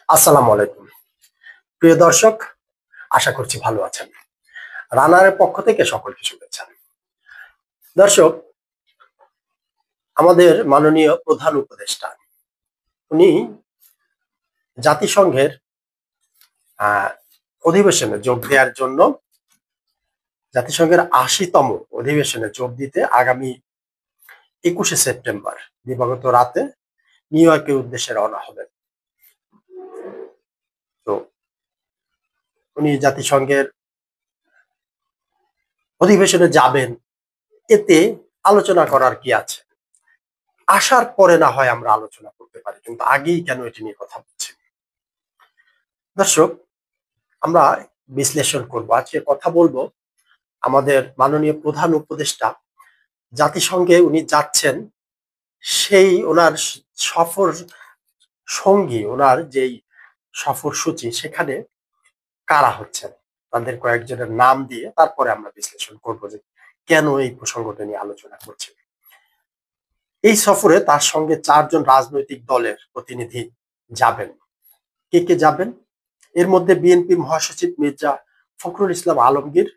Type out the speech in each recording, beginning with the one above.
আসসালামু আলাইকুম প্রিয় দর্শক, আশা করছি ভালো আছেন। রানারের পক্ষ থেকে সকলকে শুভেচ্ছা। দর্শক, আমাদের মাননীয় প্রধান উপদেষ্টা উনি জাতিসংঘের আহ, অধিবেশনে যোগ দেওয়ার জন্য জাতিসংঘের ৮০তম অধিবেশনে যোগ দিতে আগামী ২১শে সেপ্টেম্বর দিবাগত রাতে নিউ ইয়র্কের উদ্দেশ্যে রওনা হবেন। তো উনি জাতিসংঘের অধিবেশনে যাবেন, এতে আলোচনা করার কি আছে? আসার পরে না হয় আমরা আলোচনা করতে পারি, কিন্তু আগেই কেন এটি নিয়ে কথা বলছি? দর্শক, আমরা বিশ্লেষণ করব, আজকে কথা বলবো আমাদের মাননীয় প্রধান উপদেষ্টা জাতিসংঘে উনি যাচ্ছেন, সেই ওনার সফর সঙ্গী, ওনার যেই সফর সূচি, সেখানে কারা হচ্ছেন তাদের কয়েকজনের নাম দিয়ে তারপরে আমরা বিশ্লেষণ করব যে কেন এই প্রসঙ্গটা নিয়ে আলোচনা করছি। এই সফরে তার সঙ্গে 4জন রাজনৈতিক দলের প্রতিনিধি যাবেন। কে কে যাবেন? এর মধ্যে বিএনপি মহাসচিব মির্জা ফখরুল ইসলাম আলমগীর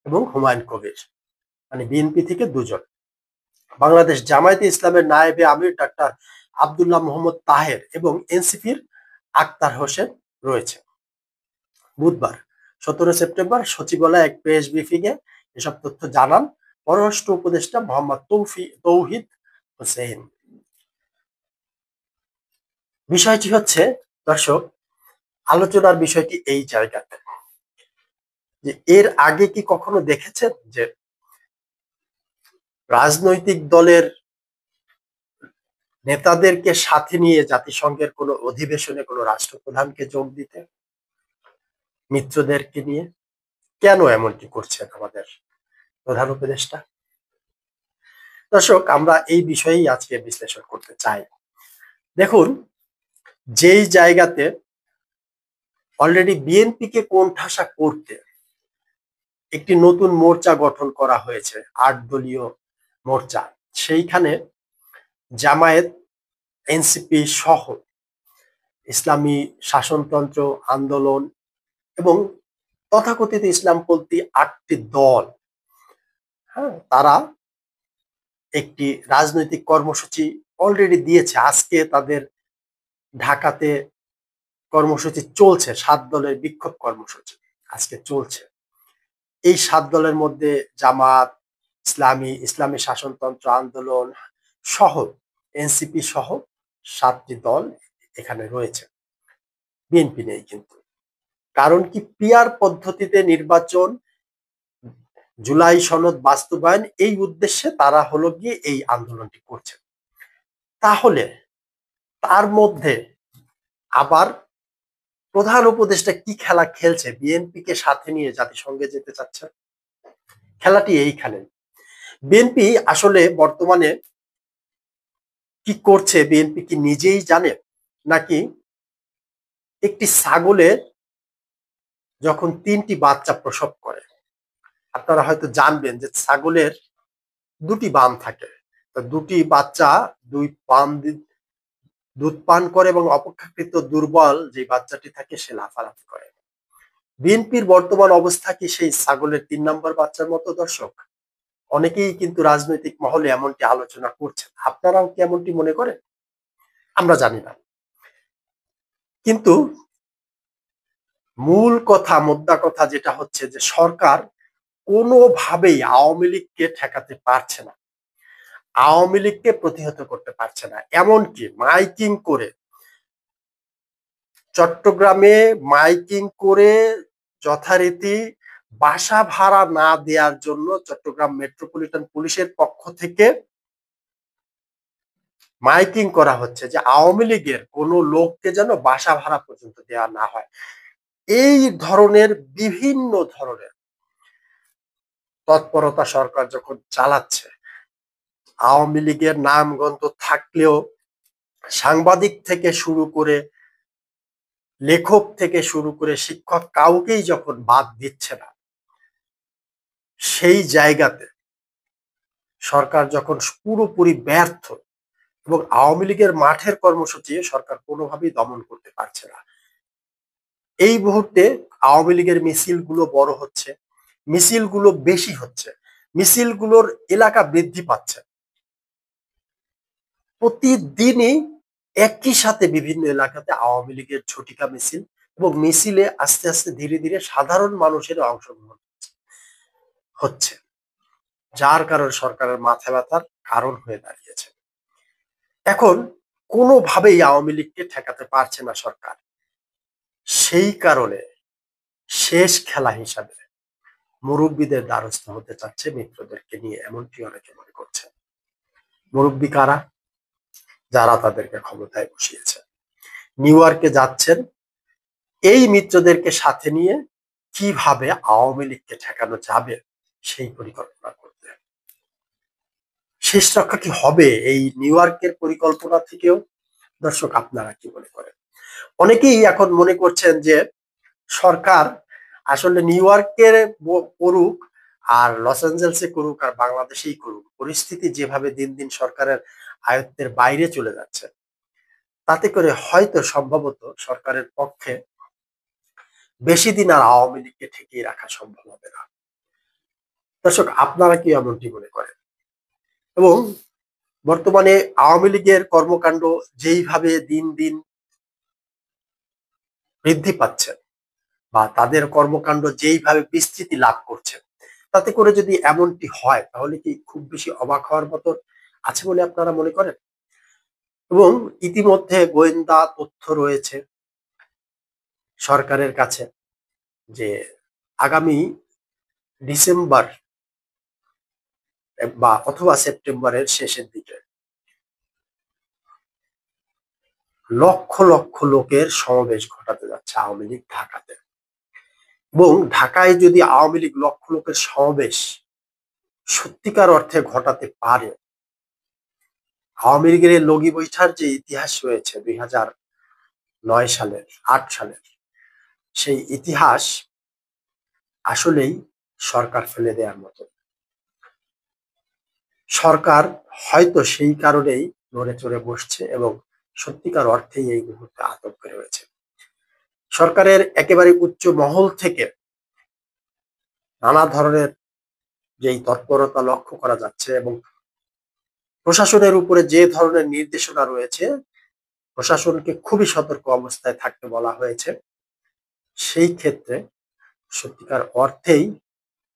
এবং হুমায়ুন কবির, মানে বিএনপি থেকে 2জন। বাংলাদেশ জামায়াতে ইসলামের নায়েবে আমির ডাক্তার আব্দুল্লাহ মোহাম্মদ তাহের এবং এনসিপির আক্তার হোসেন রয়েছে। বুধবার 17 সেপ্টেম্বর সচিবালয়ে এক প্রেস ব্রিফিং এ এসব তথ্য জানান পররাষ্ট্র উপদেষ্টা মোহাম্মদ তৌহিদ হোসেন। বিষয়টি হচ্ছে, দর্শক, আলোচনার বিষয়টি এই জায়গাতে যে এর আগে কি কখনো দেখেছেন যে রাজনৈতিক দলের নেতাদেরকে সাথে নিয়ে জাতিসংঘের কোনো অধিবেশনে কোনো রাষ্ট্রপ্রধানকে যোগ দিতে, মিত্রদেরকে নিয়ে? কেন এমনটি করছেন আমাদের প্রধান উপদেষ্টা? দর্শক, আমরা এই বিষয়েই আজকে বিশ্লেষণ করতে চাই। দেখুন, যেই জায়গাতে অলরেডি বিএনপি কে কোণঠাসা করতে একটি নতুন মোর্চা গঠন করা হয়েছে, 8 দলীয় মোর্চা, সেইখানে জামায়াত, এনসিপি সহ ইসলামী শাসনতন্ত্র আন্দোলন এবং তথাকথিত ইসলামপন্থী 8টি দল, হ্যাঁ, তারা একটি রাজনৈতিক কর্মসূচি অলরেডি দিয়েছে। আজকে তাদের ঢাকাতে কর্মসূচি চলছে, 7 দলের বিক্ষোভ কর্মসূচি আজকে চলছে। এই 7 দলের মধ্যে জামাত, ইসলামী শাসনতন্ত্র আন্দোলন সহ এনসিপি সহ 7টি দল এখানে রয়েছে। বিএনপি নেই কিন্তু। কারণ কি? পিয়ার পদ্ধতিতে নির্বাচন, জুলাই সনদ বাস্তবায়ন, এই উদ্দেশ্যে তারা হলো গিয়ে এই আন্দোলনটি করছে। তাহলে তার মধ্যে আবার প্রধান উপদেষ্টা কি খেলা খেলছে? বিএনপি কে সাথে নিয়ে জাতিসংঘে যেতে চাচ্ছে। খেলাটি এইখানে। বিএনপি আসলে বর্তমানে কি করছে, বিএনপি কি নিজেই জানে? নাকি একটি ছাগলের যখন 3টি বাচ্চা প্রসব করে, আপনারা হয়তো জানবেন যে ছাগলের 2টি বান থাকে, দুটি বাচ্চা 2 পান দুধ পান করে এবং অপেক্ষাকৃত দুর্বল যে বাচ্চাটি থাকে সে লাফালাফি করে। বিএনপির বর্তমান অবস্থা কি সেই ছাগলের 3 নম্বর বাচ্চার মতো? দর্শক, অনেকেই কিন্তু রাজনৈতিক মহলে এমনটি আলোচনা করছেন। আপনারাও কি এমনটি মনে করেন? আমরা জানি না, কিন্তু মূল কথা, মোদ্দা কথা যেটা হচ্ছে যে সরকার কোনোভাবেই আওয়ামী লীগকে ঠেকাতে পারছে না, আওয়ামী লীগকে প্রতিহত করতে পারছে না। এমনকি মাইকিং করে, চট্টগ্রামে মাইকিং করে যথারীতি বাসা ভাড়া না দেওয়ার জন্য চট্টগ্রাম মেট্রোপলিটন পুলিশের পক্ষ থেকে মাইকিং করা হচ্ছে যে আওয়ামী লীগের কোনো লোককে যেন বাসা ভাড়া পর্যন্ত দেওয়া না হয়। এই ধরনের বিভিন্ন ধরনের তৎপরতা সরকার যখন চালাচ্ছে, আওয়ামী লীগের নামগন্ধ থাকলেও সাংবাদিক থেকে শুরু করে, লেখক থেকে শুরু করে শিক্ষক কাউকেই যখন বাদ দিচ্ছে না, সেই জায়গাতে সরকার যখন পুরোপুরি ব্যর্থ এবং আওয়ামী লীগের মাঠের কর্মসূচি সরকার কোনোভাবেই দমন করতে পারছে না, এই মুহূর্তে আওয়ামী লীগের মিছিলগুলো বড় হচ্ছে, মিছিলগুলো বেশি হচ্ছে, মিছিলগুলোর এলাকা বৃদ্ধি পাচ্ছে। প্রতিদিনই একই সাথে বিভিন্ন এলাকাতে আওয়ামী লীগের ঝটিকা মিছিল, এবং মিছিলে আস্তে আস্তে ধীরে ধীরে সাধারণ মানুষের অংশগ্রহণ হচ্ছে, যার কারণে সরকারের মাথা ব্যথার কারণ হয়ে দাঁড়িয়েছে। এখন কোনোভাবেই আওয়ামী লীগকে ঠেকাতে পারছে না সরকার। সেই কারণে শেষ খেলা হিসাবে মুরব্বীদের দ্বারস্থ হতে চাচ্ছে মিত্রদেরকে নিয়ে, এমনটি অনেকে মনে করছে। মুরব্বী কারা? যারা তাদেরকে ক্ষমতায় বসিয়েছে। নিউ ইয়র্কে যাচ্ছেন এই মিত্রদেরকে সাথে নিয়ে কিভাবে আওয়ামী লীগকে ঠেকানো যাবে সেই পরিকল্পনা করতে। শেষ রক্ষা কি হবে এই নিউ ইয়র্কের পরিকল্পনা থেকেও? দর্শক, আপনারা কি মনে করেন? অনেকেই এখন মনে করছেন যে সরকার আসলে নিউ ইয়র্কে করুক আর লস অ্যাঞ্জেলসে করুক আর বাংলাদেশেই করুক, পরিস্থিতি যেভাবে দিন দিন সরকারের আয়ত্তের বাইরে চলে যাচ্ছে, তাতে করে হয়তো সম্ভবত সরকারের পক্ষে বেশি দিন আর আওয়ামী লীগকে ঠেকিয়ে রাখা সম্ভব হবে না। দর্শক, আপনারা কি এমনটি মনে করেন? এবং বর্তমানে আওয়ামী লীগের কর্মকাণ্ড যেইভাবে দিন দিন বৃদ্ধি পাচ্ছে, বা তাদের কর্মকাণ্ড যেইভাবে বিস্তৃতি লাভ করছে, তাতে করে যদি এমনটি হয় তাহলে কি খুব বেশি অবাক হওয়ার মতো আছে বলে আপনারা মনে করেন? এবং ইতিমধ্যে গোয়েন্দা তথ্য রয়েছে সরকারের কাছে যে আগামী ডিসেম্বর বা অথবা সেপ্টেম্বরের শেষের দিকে লক্ষ লক্ষ লোকের সমাবেশ ঘটাতে যাচ্ছে আওয়ামী লীগ ঢাকাতে। এবং ঢাকায় যদি আওয়ামী লীগ লক্ষ লোকের সমাবেশ সত্যিকার অর্থে ঘটাতে পারে, আওয়ামী লীগের লগি বৈঠার যে ইতিহাস রয়েছে 2009 সালের 8 সালের, সেই ইতিহাস আসলেই সরকার ফেলে দেওয়ার মতো। সরকার হয়তো সেই কারণেই নড়ে চড়ে বসছে এবং সত্যিকার অর্থেই এই মুহূর্তে আতঙ্কে রয়েছে। সরকারের একেবারে উচ্চ মহল থেকে নানা ধরনের যেই তৎপরতা লক্ষ্য করা যাচ্ছে, এবং প্রশাসনের উপরে যে ধরনের নির্দেশনা রয়েছে, প্রশাসনকে খুবই সতর্ক অবস্থায় থাকতে বলা হয়েছে। সেই ক্ষেত্রে সত্যিকার অর্থেই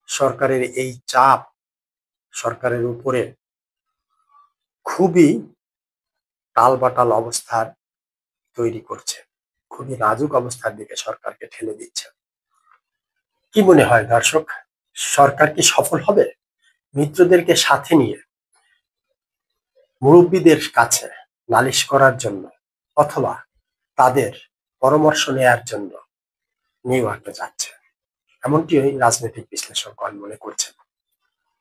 সরকারের এই চাপ সরকারের উপরে খুবই টালবাটাল অবস্থার তৈরি করছে, খুবই নাজুক অবস্থার দিকে সরকারকে ঠেলে দিচ্ছে। কি মনে হয় দর্শক, সরকার কি সফল হবে মিত্রদেরকে সাথে নিয়ে মুরব্বীদের কাছে নালিশ করার জন্য, অথবা তাদের পরামর্শ নেয়ার জন্য নিউ ইয়র্কে যাচ্ছে? এমনটি রাজনৈতিক বিশ্লেষকগণ মনে করছেন।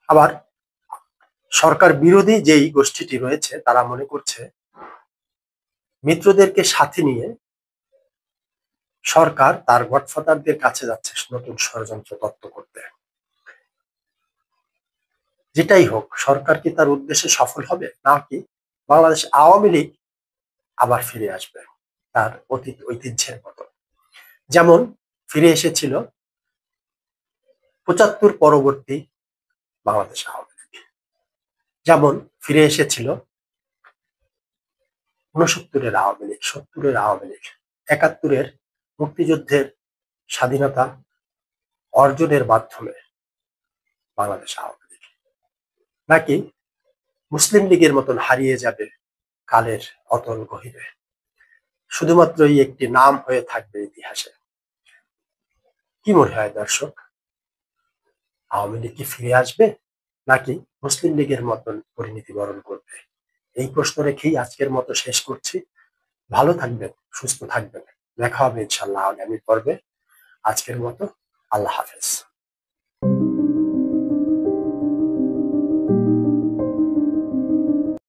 আবার সরকার বিরোধী যেই গোষ্ঠীটি রয়েছে তারা মনে করছে মিত্রদেরকে সাথে নিয়ে সরকার তার গডফাদারদের কাছে যাচ্ছে নতুন ষড়যন্ত্র তত্ত্ব করতে। যেটাই হোক, সরকার কি তার উদ্দেশ্যে সফল হবে, নাকি বাংলাদেশ আওয়ামী লীগ আবার ফিরে আসবে তার অতীত ঐতিহ্যের মতো, যেমন ফিরে এসেছিল 75 পরবর্তী বাংলাদেশ আওয়ামী লীগ, যেমন ফিরে এসেছিল 69-এর আওয়ামী লীগ, 70-এর আওয়ামী লীগ, 71-এর মুক্তিযুদ্ধের স্বাধীনতা অর্জনের মাধ্যমে বাংলাদেশ আওয়ামী লীগ, নাকি মুসলিম লীগের মতন হারিয়ে যাবে কালের অতল গহীরে, শুধুমাত্র এই একটি নাম হয়ে থাকবে ইতিহাসে? কি মনে হয় দর্শক, আওয়ামী লীগ কি ফিরে আসবে, নাকি মুসলিম লীগের মতন পরিণতি বরণ করবে? এই প্রশ্ন রেখেই আজকের মতো শেষ করছি। ভালো থাকবেন, সুস্থ থাকবেন, দেখা হবে ইনশাল্লাহ আগামী পর্বে। আজকের মতো আল্লাহ হাফেজ।